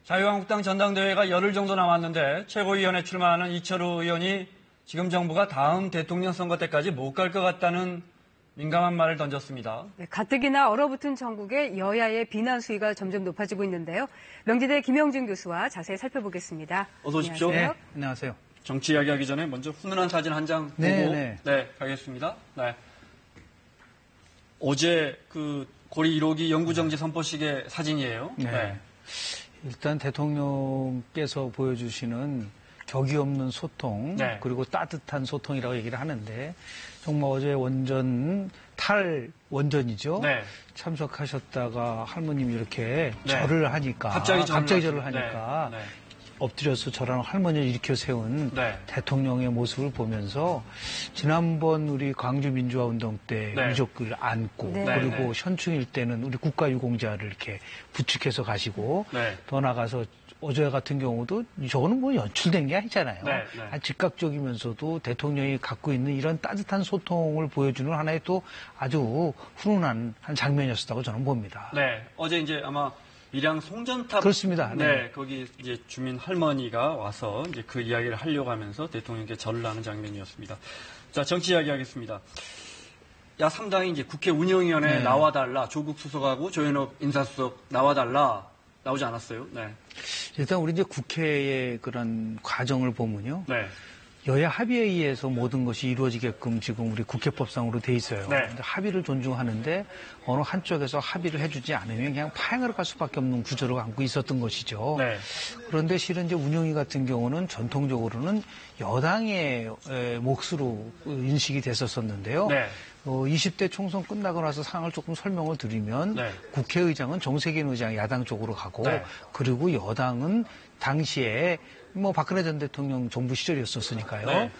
자유한국당 전당대회가 열흘 정도 남았는데 최고위원에 출마하는 이철우 의원이 지금 정부가 다음 대통령 선거 때까지 못 갈 것 같다는 민감한 말을 던졌습니다. 네, 가뜩이나 얼어붙은 전국에 여야의 비난 수위가 점점 높아지고 있는데요. 명지대 김영준 교수와 자세히 살펴보겠습니다. 어서 오십시오. 안녕하세요. 네, 안녕하세요. 정치 이야기하기 전에 먼저 훈훈한 사진 한 장 보고 네. 가겠습니다. 네. 어제 그 고리 1호기 영구정지 선포식의 사진이에요. 네. 일단 대통령께서 보여주시는 격이 없는 소통, 네. 그리고 따뜻한 소통이라고 얘기를 하는데 정말 어제 원전 원전이죠. 네. 참석하셨다가 할머님이 이렇게 네. 절을 하니까 갑자기 절을 하니까 네. 엎드려서 저랑 할머니를 일으켜 세운 네. 대통령의 모습을 보면서 지난번 우리 광주민주화운동 때 네. 유족을 안고 네. 그리고 네. 현충일 때는 우리 국가유공자를 이렇게 부축해서 가시고 네. 더 나가서 어제 같은 경우도 저거는 뭐 연출된 게 아니잖아요. 네. 네. 즉각적이면서도 대통령이 갖고 있는 이런 따뜻한 소통을 보여주는 하나의 또 아주 훈훈한 한 장면이었다고 저는 봅니다. 네. 어제 이제 아마 밀양 송전탑. 그렇습니다. 네. 거기 이제 주민 할머니가 와서 이제 그 이야기를 하려고 하면서 대통령께 절을 하는 장면이었습니다. 자, 정치 이야기 하겠습니다. 야3당이 이제 국회 운영위원회에 네. 나와달라. 조국 수석하고 조현옥 인사수석 나와달라. 나오지 않았어요. 네. 일단 우리 이제 국회의 그런 과정을 보면요. 네. 여야 합의에 의해서 모든 것이 이루어지게끔 지금 우리 국회법상으로 돼 있어요. 네. 근데 합의를 존중하는데 어느 한쪽에서 합의를 해주지 않으면 그냥 파행을 갈 수밖에 없는 구조를 안고 있었던 것이죠. 네. 그런데 실은 이제 운영위 같은 경우는 전통적으로는 여당의 몫으로 인식이 됐었었는데요. 네. 20대 총선 끝나고 나서 상황을 조금 설명을 드리면 네. 국회의장은 정세균 의장 야당 쪽으로 가고 네. 그리고 여당은 당시에 뭐 박근혜 전 대통령 정부 시절이었었으니까요. 네.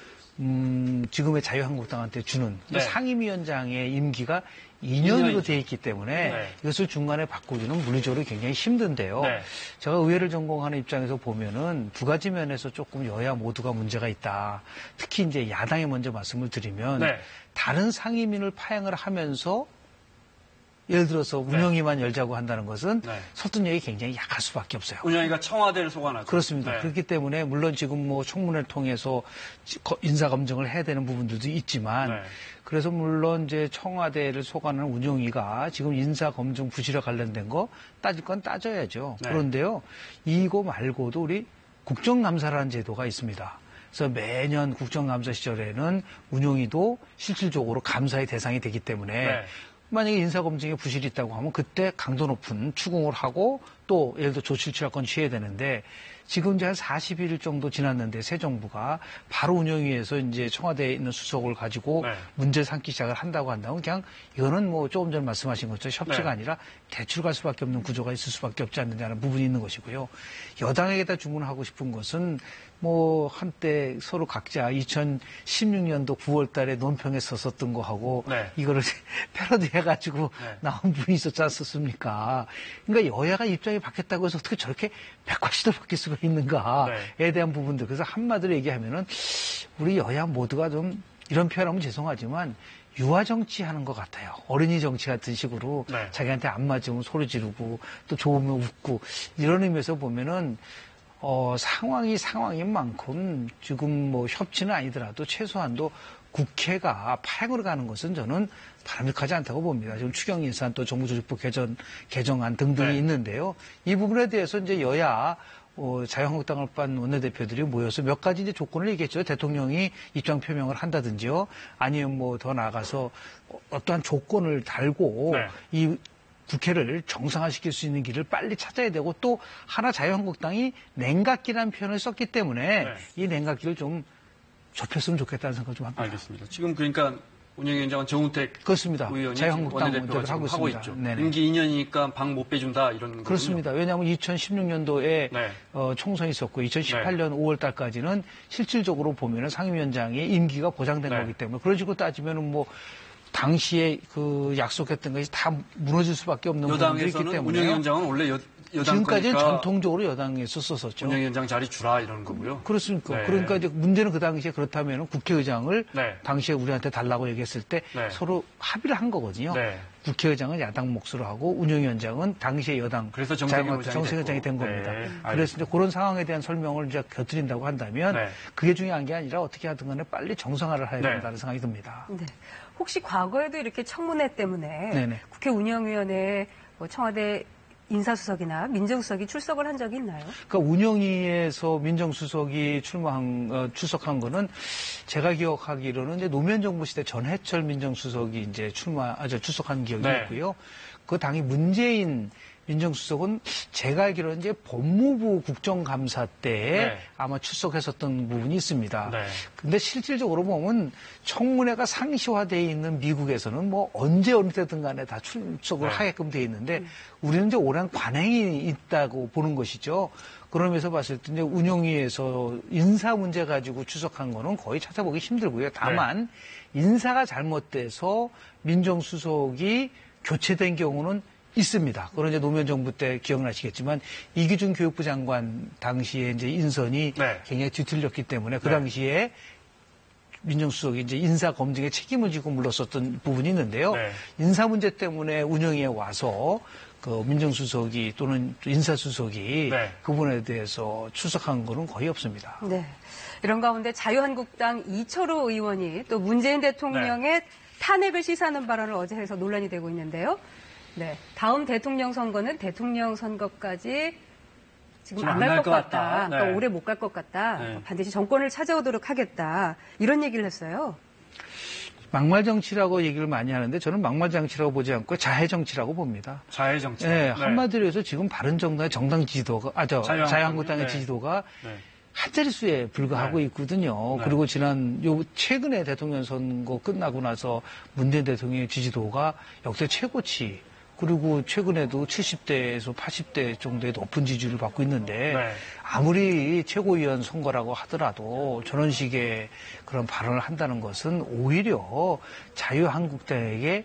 지금의 자유한국당한테 주는 네. 상임위원장의 임기가 2년으로 2년이죠. 돼 있기 때문에 네. 이것을 중간에 바꾸기는 물리적으로 굉장히 힘든데요. 네. 제가 의회를 전공하는 입장에서 보면은 두 가지 면에서 조금 여야 모두가 문제가 있다. 특히 이제 야당에 먼저 말씀을 드리면 네. 다른 상임위를 파행을 하면서 예를 들어서 운영위만 열자고 한다는 것은 네. 설득력이 굉장히 약할 수밖에 없어요. 운영위가 청와대를 소관하죠. 그렇습니다. 네. 그렇기 때문에 물론 지금 뭐 청문회를 통해서 인사검증을 해야 되는 부분들도 있지만 네. 그래서 물론 이제 청와대를 소관하는 운영위가 지금 인사검증 부실에 관련된 거 따질 건 따져야죠. 네. 그런데요. 이거 말고도 우리 국정감사라는 제도가 있습니다. 그래서 매년 국정감사 시절에는 운영위도 실질적으로 감사의 대상이 되기 때문에 네. 만약에 인사검증에 부실이 있다고 하면 그때 강도 높은 추궁을 하고 또 예를 들어 조치를 취할 건 취해야 되는데 지금 이제 한 40일 정도 지났는데 새 정부가 바로 운영위에서 이제 청와대에 있는 수석을 가지고 네. 문제 삼기 시작을 한다고 한다면 그냥 이거는 뭐 조금 전에 말씀하신 것처럼 협치가 네. 아니라 대출 갈 수밖에 없는 구조가 있을 수밖에 없지 않느냐는 부분이 있는 것이고요. 여당에게다 주문하고 싶은 것은 뭐 한때 서로 각자 2016년도 9월 달에 논평에 썼었던 거하고 네. 이거를 패러디 해가지고 네. 나온 분이 있었지 않습니까? 그러니까 여야가 입장이 바뀌었다고 해서 어떻게 저렇게 180도 바뀔 수가 있는가에 대한 부분들. 그래서 한마디로 얘기하면은 우리 여야 모두가 좀 이런 표현하면 죄송하지만 유아 정치하는 것 같아요. 어린이 정치 같은 식으로 네. 자기한테 안 맞으면 소리 지르고 또 좋으면 웃고 이런 의미에서 보면은 상황인 만큼 지금 뭐 협치는 아니더라도 최소한도 국회가 파행으로 가는 것은 저는 바람직하지 않다고 봅니다. 지금 추경 예산 또 정부조직부 개정안 등등이 네. 있는데요. 이 부분에 대해서 이제 여야 자유한국당을 빤 원내대표들이 모여서 몇 가지 이제 조건을 얘기했죠. 대통령이 입장 표명을 한다든지요. 아니면 뭐 더 나아가서 어떠한 조건을 달고 네. 이 국회를 정상화시킬 수 있는 길을 빨리 찾아야 되고 또 하나 자유한국당이 냉각기라는 표현을 썼기 때문에 네. 이 냉각기를 좀 좁혔으면 좋겠다는 생각을 좀 합니다. 알겠습니다. 지금 그러니까 운영위원장은 정우택 그렇습니다. 의원이 자유한국당 원내대표가 원내대표를 지금 하고 하고 있습니다. 있죠. 네네. 임기 2년이니까 방 못 빼준다 이런 거군요. 그렇습니다. 왜냐하면 2016년도에 네. 총선이 있었고 2018년 5월 달까지는 실질적으로 보면은 상임위원장의 임기가 보장된 네. 거기 때문에 그런 식으로 따지면은 뭐 당시에 그 약속했던 것이 다 무너질 수밖에 없는 부분들이 있기 여당에서는 때문에 운영위원장은 원래 여당 지금까지는 거니까 전통적으로 여당에서 썼었죠. 운영위원장 자리 주라 이런 거고요. 그렇습니까? 네. 그러니까 이제 문제는 그 당시에 그렇다면 국회의장을 네. 당시에 우리한테 달라고 얘기했을 때 네. 서로 합의를 한 거거든요. 네. 국회의장은 야당 몫으로 하고 운영위원장은 당시의 여당 그래서 정세균 된 겁니다. 네, 그래서 이제 그런 상황에 대한 설명을 이제 곁들인다고 한다면 네. 그게 중요한 게 아니라 어떻게 하든 간에 빨리 정상화를 해야 네. 된다는 생각이 듭니다. 네. 혹시 과거에도 이렇게 청문회 때문에 네네. 국회 운영위원회 뭐 청와대 인사수석이나 민정수석이 출석을 한 적이 있나요? 그러니까 운영위에서 민정수석이 출석한 거는 제가 기억하기로는 이제 노무현 정부 시대 전해철 민정수석이 이제 출석한 기억이 네. 있고요. 그 당시 문재인 민정수석은 제가 알기로는 이제 법무부 국정감사 때 네. 아마 출석했었던 부분이 있습니다. 네. 근데 실질적으로 보면 청문회가 상시화되어 있는 미국에서는 뭐 언제 어느 때든 간에 다 출석을 네. 하게끔 되어 있는데 우리는 이제 오랜 관행이 있다고 보는 것이죠. 그러면서 봤을 때 이제 운영위에서 인사 문제 가지고 출석한 거는 거의 찾아보기 힘들고요. 다만 인사가 잘못돼서 민정수석이 교체된 경우는 있습니다. 그런 이제 노무현 정부 때 기억나시겠지만 이기준 교육부 장관 당시에 이제 인선이 네. 굉장히 뒤틀렸기 때문에 그 네. 당시에 민정수석이 이제 인사 검증에 책임을 지고 물렀었던 부분이 있는데요. 네. 인사 문제 때문에 운영위에 와서 그 민정수석이 또는 인사수석이 네. 그 부분에 대해서 출석한 거는 거의 없습니다. 네. 이런 가운데 자유한국당 이철우 의원이 또 문재인 대통령의 탄핵을 시사하는 발언을 어제 해서 논란이 되고 있는데요. 네. 다음 대통령 선거는 대통령 선거까지 지금 안 갈 것 같다. 네. 그러니까 오래 못 갈 것 같다. 네. 반드시 정권을 찾아오도록 하겠다. 이런 얘기를 했어요. 막말 정치라고 얘기를 많이 하는데 저는 막말 정치라고 보지 않고 자해 정치라고 봅니다. 자해 정치. 네, 한마디로 해서 지금 바른정당의 정당 지지도가, 자유한국당의 네. 지지도가 네. 한 자릿수에 불과하고 네. 있거든요. 네. 그리고 최근에 대통령 선거 끝나고 나서 문재인 대통령의 지지도가 역대 최고치, 그리고 최근에도 70대에서 80대 정도의 높은 지지를 받고 있는데 네. 아무리 최고위원 선거라고 하더라도 저런 식의 그런 발언을 한다는 것은 오히려 자유한국당에게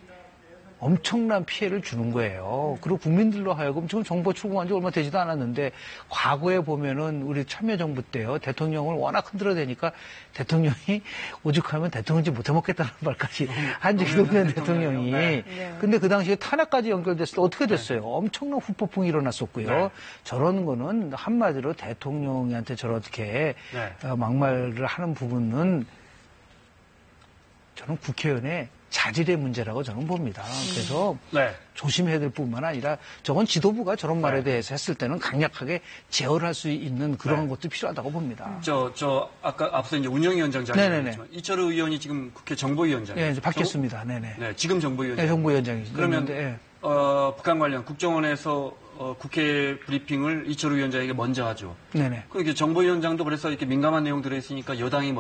엄청난 피해를 주는 거예요. 그리고 국민들로 하여금 지금 정부 출범한 지 얼마 되지도 않았는데 과거에 보면은 우리 참여정부 때요. 대통령을 워낙 흔들어대니까 대통령이 오죽하면 대통령지 못해 먹겠다는 말까지 한 적이 노무현 대통령이. 네. 근데 그 당시에 탄핵까지 연결됐을 때 어떻게 됐어요? 엄청난 후폭풍이 일어났었고요. 네. 저런 거는 한마디로 대통령한테 저렇게 막말을 하는 부분은 저는 국회의원의 자질의 문제라고 저는 봅니다. 그래서 조심해야 될 뿐만 아니라 저건 지도부가 저런 말에 대해서 했을 때는 강력하게 제어를 할 수 있는 그런 것도 필요하다고 봅니다. 아까 앞서 이제 운영위원장 자리였지만 이철우 의원이 지금 국회 정보위원장. 네, 이제 바뀌었습니다. 네네. 네, 지금 정보위원장. 네, 정보위원장이죠. 그러면 북한 관련 국정원에서 국회 브리핑을 이철우 위원장에게 먼저 하죠. 네네. 그러니까 정보위원장도 그래서 이렇게 민감한 내용 들어있으니까 여당이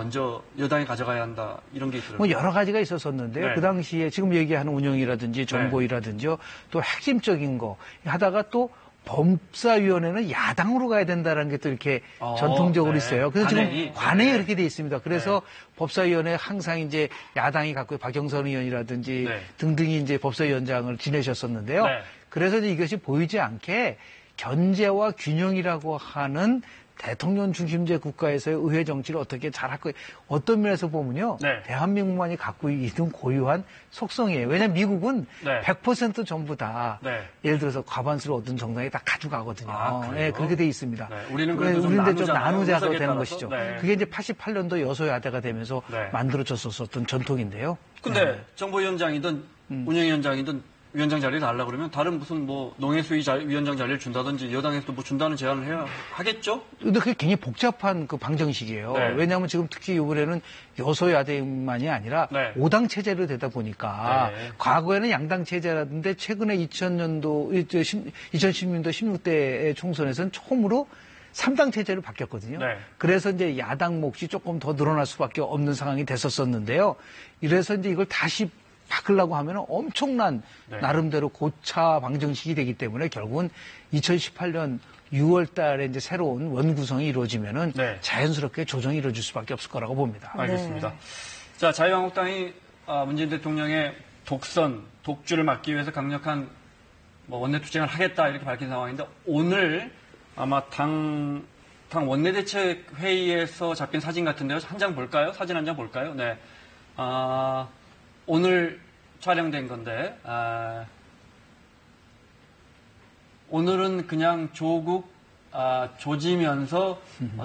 가져가야 한다 이런 게 있더라고요. 뭐 여러 가지가 있었었는데요. 네. 그 당시에 지금 얘기하는 운영이라든지 정보위라든지 또 핵심적인 거 하다가 또 법사위원회는 야당으로 가야 된다는 게 또 이렇게 전통적으로 있어요. 그래서 지금 관행이 이렇게 돼 있습니다. 그래서 법사위원회 항상 이제 야당이 갖고 박영선 의원이라든지 등등이 이제 법사위원장을 지내셨었는데요. 그래서 이것이 보이지 않게 견제와 균형이라고 하는 대통령 중심제 국가에서의 의회 정치를 어떻게 잘할 거예요. 어떤 면에서 보면요. 대한민국만이 갖고 있는 고유한 속성이에요. 왜냐하면 미국은 100% 전부 다 예를 들어서 과반수를 얻은 정당이 다 가져가거든요. 그렇게 돼 있습니다. 우리는 좀 나누자가 되는 것이죠. 그게 이제 88년도 여소야대가 되면서 만들어졌었던 전통인데요. 근데 정보위원장이든 운영위원장이든 위원장 자리를 달라고 그러면 다른 무슨 농해수위 위원장 자리를 준다든지 여당에서도 뭐 준다는 제안을 하겠죠? 근데 그게 굉장히 복잡한 그 방정식이에요. 왜냐하면 지금 특히 이번에는 여소야대만이 아니라 5당 체제로 되다 보니까 과거에는 양당 체제라던데 최근에 2010년도 16대 총선에서는 처음으로 3당 체제로 바뀌었거든요. 그래서 이제 야당 몫이 조금 더 늘어날 수밖에 없는 상황이 됐었었는데요. 이래서 이제 이걸 다시 바꾸려고 하면 엄청난 나름대로 고차 방정식이 되기 때문에 결국은 2018년 6월 달에 이제 새로운 원구성이 이루어지면은 자연스럽게 조정이 이루어질 수밖에 없을 거라고 봅니다. 알겠습니다. 자, 자유한국당이 문재인 대통령의 독주를 막기 위해서 강력한 원내투쟁을 하겠다 이렇게 밝힌 상황인데 오늘 아마 당 원내대책 회의에서 잡힌 사진 같은데요. 한 장 볼까요? 사진 한 장 볼까요? 네. 오늘 촬영된 건데, 오늘은 그냥 조국 조지면서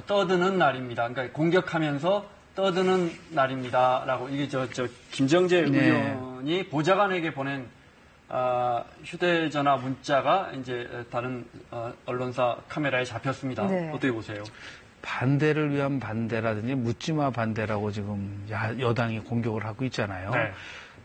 떠드는 날입니다. 그러니까 공격하면서 떠드는 날입니다라고 이게 저 김정재 의원이 보좌관에게 보낸 휴대전화 문자가 이제 다른 언론사 카메라에 잡혔습니다. 네. 어떻게 보세요? 반대를 위한 반대라든지 묻지마 반대라고 지금 여당이 공격을 하고 있잖아요. 네.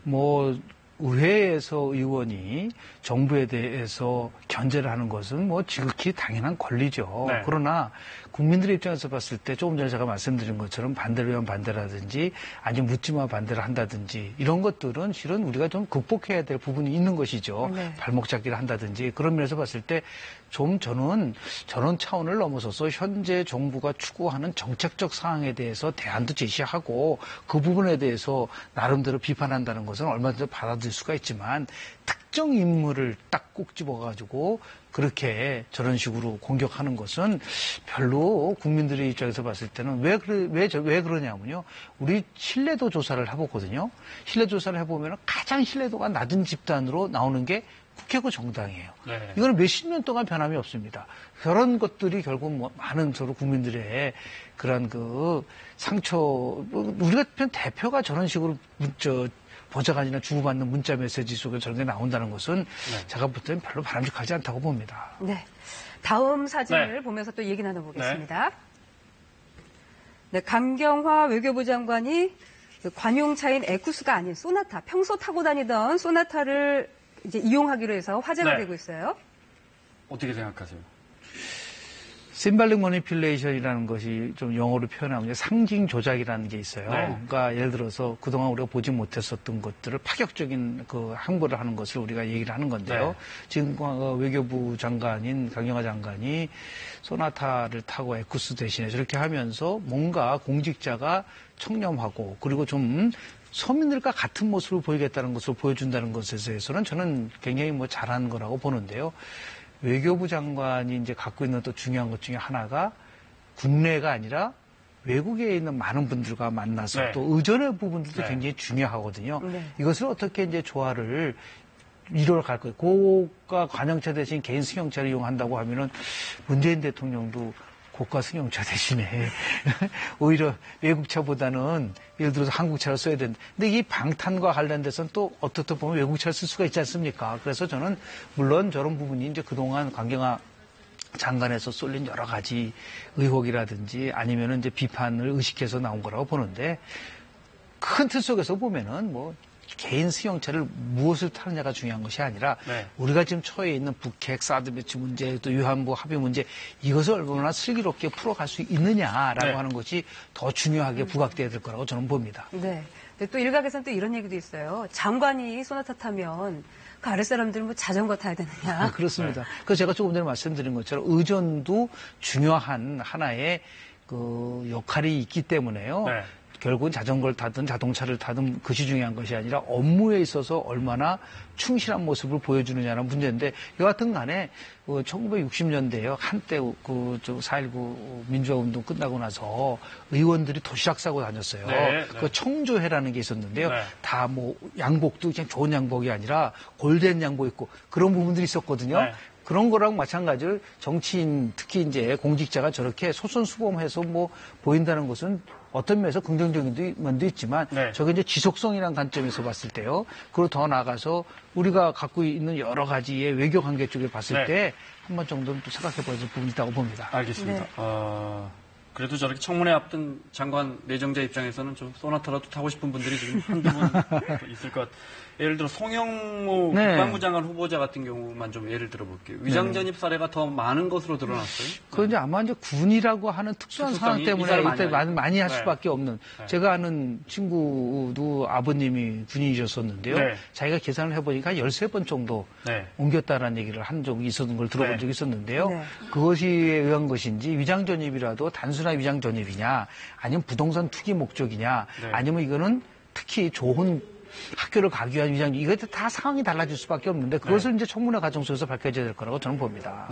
뭐 의회에서 의원이 정부에 대해서 견제를 하는 것은 뭐 지극히 당연한 권리죠. 네. 그러나 국민들의 입장에서 봤을 때 조금 전에 제가 말씀드린 것처럼 반대를 위한 반대라든지 아니면 묻지마 반대를 한다든지 이런 것들은 실은 우리가 좀 극복해야 될 부분이 있는 것이죠. 네. 발목 잡기를 한다든지 그런 면에서 봤을 때 좀 저는 저런 차원을 넘어서서 현재 정부가 추구하는 정책적 사항에 대해서 대안도 제시하고 그 부분에 대해서 나름대로 비판한다는 것은 얼마든지 받아들일 수가 있지만 특정 인물을 딱 꼭 집어가지고 그렇게 저런 식으로 공격하는 것은 별로 국민들의 입장에서 봤을 때는 왜 그러냐면요. 우리 신뢰도 조사를 해보거든요. 신뢰도 조사를 해보면 가장 신뢰도가 낮은 집단으로 나오는 게 국회고 정당이에요. 네. 이거는 몇십 년 동안 변함이 없습니다. 그런 것들이 결국 뭐 많은 서로 국민들의 그런 그 상처, 우리가 대표가 저런 식으로 보좌관이나 주고받는 문자 메시지 속에 저런 게 나온다는 것은 제가 볼 때는 별로 바람직하지 않다고 봅니다. 네. 다음 사진을 보면서 또 얘기 나눠보겠습니다. 네, 강경화 외교부 장관이 관용차인 에쿠스가 아닌 소나타, 평소 타고 다니던 소나타를 이제 이용하기로 해서 화제가 되고 있어요. 어떻게 생각하세요? 심발릭 머니필레이션이라는 것이 좀 영어로 표현하면 상징 조작이라는 게 있어요. 네. 그러니까 예를 들어서 그동안 우리가 보지 못했었던 것들을 파격적인 그 항보를 하는 것을 우리가 얘기를 하는 건데요. 네. 지금 외교부 장관인 강경화 장관이 소나타를 타고 에쿠스 대신에 저렇게 하면서 뭔가 공직자가 청렴하고 그리고 좀 서민들과 같은 모습을 보이겠다는 것을 보여준다는 것에 대해서는 저는 굉장히 뭐 잘한 거라고 보는데요. 외교부 장관이 이제 갖고 있는 또 중요한 것 중에 하나가 국내가 아니라 외국에 있는 많은 분들과 만나서 또 의존의 부분들도 굉장히 중요하거든요. 이것을 어떻게 이제 조화를 이뤄갈 거예요. 고가 관용차 대신 개인 승용차를 이용한다고 하면은 문재인 대통령도 고가 승용차 대신에 오히려 외국차보다는 예를 들어서 한국차를 써야 된다. 근데 이 방탄과 관련돼서는 또 어떻게 보면 외국차를 쓸 수가 있지 않습니까? 그래서 저는 물론 저런 부분이 이제 그동안 강경화 장관에서 쏠린 여러 가지 의혹이라든지 아니면은 이제 비판을 의식해서 나온 거라고 보는데 큰 틀 속에서 보면은 뭐 개인 수용차를 무엇을 타느냐가 중요한 것이 아니라 우리가 지금 처해 있는 북핵, 사드 배치 문제, 또 위안부 합의 문제 이것을 얼마나 슬기롭게 풀어갈 수 있느냐라고 하는 것이 더 중요하게 부각돼야 될 거라고 저는 봅니다. 네. 근데 또 일각에서는 또 이런 얘기도 있어요. 장관이 소나타 타면 그 아랫 사람들은 뭐 자전거 타야 되느냐. 그렇습니다. 그래서 제가 조금 전에 말씀드린 것처럼 의존도 중요한 하나의 그 역할이 있기 때문에요. 결국은 자전거를 타든 자동차를 타든 그것이 중요한 것이 아니라 업무에 있어서 얼마나 충실한 모습을 보여주느냐는 문제인데 여하튼 간에 1960년대에 한때 그 4.19 민주화운동 끝나고 나서 의원들이 도시락 싸고 다녔어요. 그 청조회라는 게 있었는데요. 다 뭐 양복도 그냥 좋은 양복이 아니라 골덴 양복 입고 그런 부분들이 있었거든요. 그런 거랑 마찬가지로 정치인 특히 이제 공직자가 저렇게 소선수범해서 뭐 보인다는 것은 어떤 면에서 긍정적인 면도 있지만 저게 이제 지속성이라는 관점에서 봤을 때요. 그리고 더 나아가서 우리가 갖고 있는 여러 가지의 외교 관계 쪽에 봤을 때 한 번 정도는 또 생각해 봐야 될 부분이 있다고 봅니다. 알겠습니다. 그래도 저렇게 청문회 앞둔 장관 내정자 입장에서는 좀 소나타라도 타고 싶은 분들이 지금 한두 분 있을 것 같아요. 예를 들어 송영무 국방부 장관 후보자 같은 경우만 좀 예를 들어볼게요. 위장전입 사례가 더 많은 것으로 드러났어요. 그건 이제 아마 이제 군이라고 하는 특수한 상황 때문에 이때 많이 할 수밖에 없는. 제가 아는 친구도 아버님이 군인이셨었는데요. 자기가 계산을 해보니까 13번 정도 옮겼다라는 얘기를 한 적이 있었던 걸 들어본 적이 있었는데요. 그것이 의한 것인지 위장전입이라도 단순한 위장전입이냐 아니면 부동산 투기 목적이냐 아니면 이거는 특히 좋은 학교를 가기 위한 위장, 이것도 다 상황이 달라질 수밖에 없는데 그것을 이제 청문회 과정 속에서 밝혀져야 될 거라고 저는 봅니다.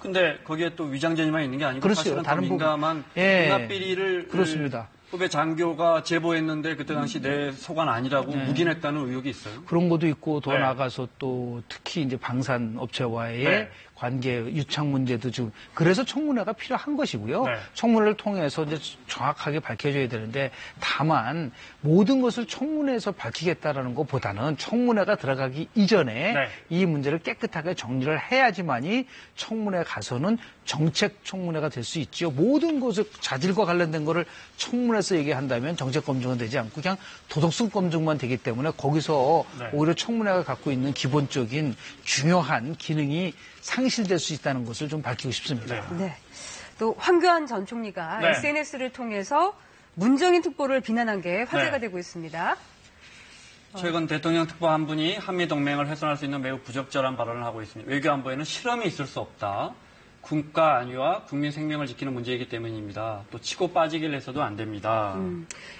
근데 거기에 또 위장전입만 있는 게 아니고 그렇죠. 사실은 다른 민감한 예. 군합 비리를 그렇습니다. 후배 장교가 제보했는데 그때 당시 내 소관 아니라고 묵인했다는 의혹이 있어요. 그런 것도 있고 더 나아가서 또 특히 이제 방산 업체와의 관계 유착 문제도 지금 그래서 청문회가 필요한 것이고요. 청문회를 통해서 이제 정확하게 밝혀져야 되는데 다만 모든 것을 청문회에서 밝히겠다라는 것보다는 청문회가 들어가기 이전에 이 문제를 깨끗하게 정리를 해야지만이 청문회 가서는 정책 청문회가 될 수 있죠. 모든 것을 자질과 관련된 거를 청문회에서 얘기한다면 정책 검증은 되지 않고 그냥 도덕성 검증만 되기 때문에 거기서 오히려 청문회가 갖고 있는 기본적인 중요한 기능이 상실될 수 있다는 것을 좀 밝히고 싶습니다. 네. 또 황교안 전 총리가 SNS를 통해서 문정인 특보를 비난한 게 화제가 되고 있습니다. 최근 대통령 특보 한 분이 한미동맹을 훼손할 수 있는 매우 부적절한 발언을 하고 있습니다. 외교안보에는 실험이 있을 수 없다. 국가 안위와 국민 생명을 지키는 문제이기 때문입니다. 또 치고 빠지기를 해서도 안 됩니다.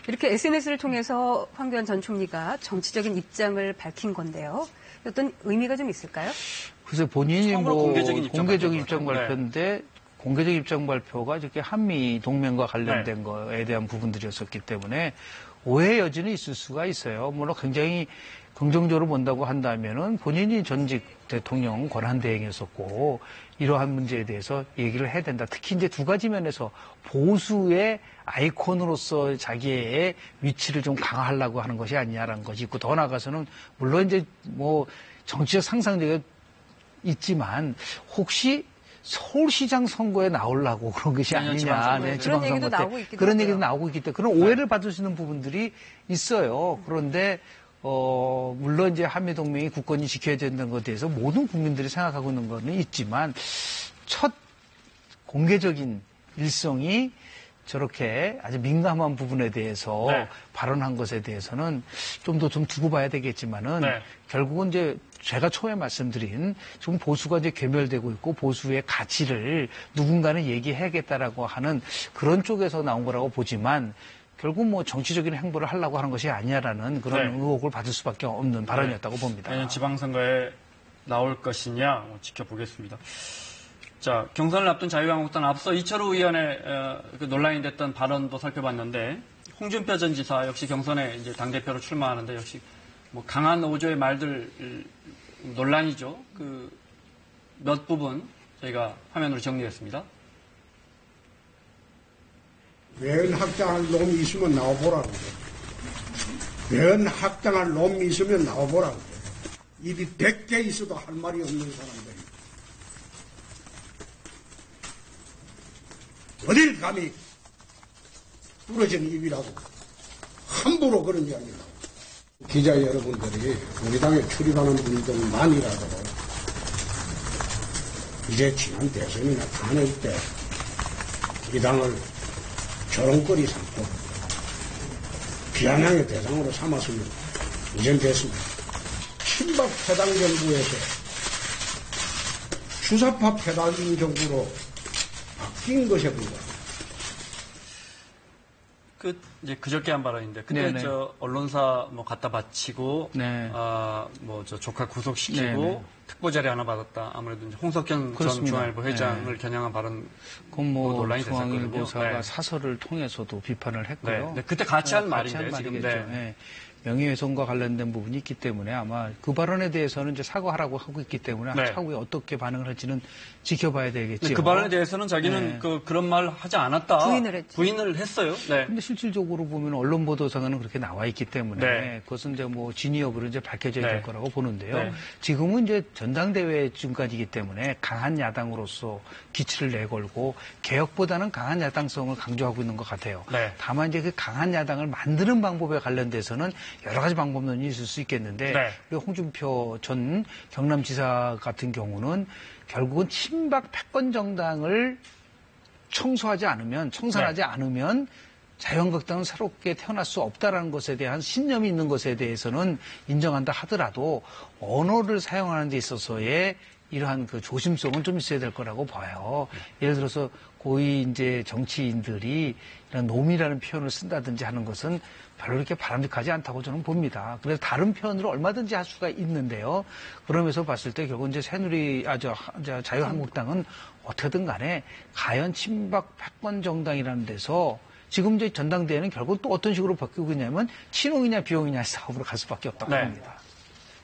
이렇게 SNS를 통해서 황교안 전 총리가 정치적인 입장을 밝힌 건데요. 어떤 의미가 좀 있을까요? 그래서 본인이 뭐 공개적인 공개적인 입장 발표인데 공개적 입장 발표가 이렇게 한미 동맹과 관련된 거에 대한 부분들이었었기 때문에 오해 여지는 있을 수가 있어요. 물론 굉장히 긍정적으로 본다고 한다면은 본인이 전직 대통령 권한대행이었었고 이러한 문제에 대해서 얘기를 해야 된다. 특히 이제 두 가지 면에서 보수의 아이콘으로서 자기의 위치를 좀 강화하려고 하는 것이 아니냐라는 것이 있고 더 나아가서는 물론 이제 뭐 정치적 상상력이 있지만 혹시 서울시장 선거에 나오려고 그런 것이 아니냐. 네, 지방선거 때. 그런 얘기도 나오고 있기 때문에 그런 오해를 받을 수 있는 부분들이 있어요. 그런데 물론 이제 한미동맹이 국권이 지켜야 된다는 것에 대해서 모든 국민들이 생각하고 있는 거는 있지만 첫 공개적인 일성이 저렇게 아주 민감한 부분에 대해서 발언한 것에 대해서는 좀 더 좀 두고 봐야 되겠지만은 결국은 이제 제가 처음에 말씀드린 지금 보수가 이제 괴멸되고 있고 보수의 가치를 누군가는 얘기해야겠다라고 하는 그런 쪽에서 나온 거라고 보지만 결국 뭐 정치적인 행보를 하려고 하는 것이 아니냐라는 그런 의혹을 받을 수밖에 없는 발언이었다고 봅니다. 내년 지방선거에 나올 것이냐 지켜보겠습니다. 자, 경선을 앞둔 자유한국당 앞서 이철우 의원의 논란이 됐던 발언도 살펴봤는데 홍준표 전 지사 역시 경선에 이제 당대표로 출마하는데 역시 뭐 강한 어조의 말들 논란이죠. 그 몇 부분 저희가 화면으로 정리했습니다. 웬 학장할 놈이 있으면 나와보라고. 웬 학장할 놈이 있으면 나와보라고. 입이 100개 있어도 할 말이 없는 사람들. 어딜 감히 부러진 입이라고 함부로 그런 이야기를 하고. 기자 여러분들이 우리 당에 출입하는 분들만이라도 이제 지난 대선이나 탄핵 때 이 당을 조롱거리 삼고 비아냥의 대상으로 삼았으면 이젠 됐습니다. 친박 패당 정부에서 주사파 패당 정부로 바뀐 것에 불과합니다. 이제 그저께 한 발언인데, 그때 저 언론사 뭐 갖다 바치고, 뭐 저 조카 구속시키고, 특보 자리 하나 받았다. 아무래도 이제 홍석현 전 중앙일보 회장을 겨냥한 발언, 그건 뭐 논란이 됐었거든요. 중앙일보사가 사설을 통해서도 비판을 했고요. 그때 같이 한 말인데 지금. 명예훼손과 관련된 부분이 있기 때문에 아마 그 발언에 대해서는 이제 사과하라고 하고 있기 때문에 차후에 어떻게 반응을 할지는 지켜봐야 되겠죠. 그 발언에 대해서는 자기는 그런 말 하지 않았다. 부인을 했어요. 근데 실질적으로 보면 언론 보도상에는 그렇게 나와 있기 때문에 그것은 이제 뭐 진위 여부를 이제 밝혀져야 될 거라고 보는데요. 지금은 이제 전당대회 중까지이기 때문에 강한 야당으로서 기치를 내걸고 개혁보다는 강한 야당성을 강조하고 있는 것 같아요. 다만 이제 그 강한 야당을 만드는 방법에 관련돼서는 여러 가지 방법론이 있을 수 있겠는데 홍준표 전 경남지사 같은 경우는 결국은 친박 패권 정당을 청산하지 않으면 자유한국당은 새롭게 태어날 수 없다라는 것에 대한 신념이 있는 것에 대해서는 인정한다 하더라도 언어를 사용하는 데 있어서의 이러한 그 조심성은 좀 있어야 될 거라고 봐요. 예를 들어서 고위 이제 정치인들이 이런 놈이라는 표현을 쓴다든지 하는 것은 별로 그렇게 바람직하지 않다고 저는 봅니다. 그래서 다른 표현으로 얼마든지 할 수가 있는데요. 그러면서 봤을 때 결국 이제 자유한국당은 어떻게든 간에 가연 친박 패권 정당이라는 데서 지금 이제 전당대회는 결국 또 어떤 식으로 바뀌고 있냐면 친홍이냐 비홍이냐 싸움으로 갈 수밖에 없다고 네. 봅니다.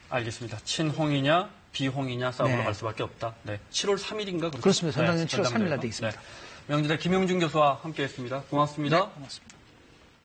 알겠습니다. 친홍이냐 비홍이냐 싸움으로 네. 갈 수밖에 없다. 네. 7월 3일인가 그렇습니다. 전당대회는 7월 3일 날 돼 있습니다. 명지대 김용준 교수와 함께했습니다. 고맙습니다. 고맙습니다.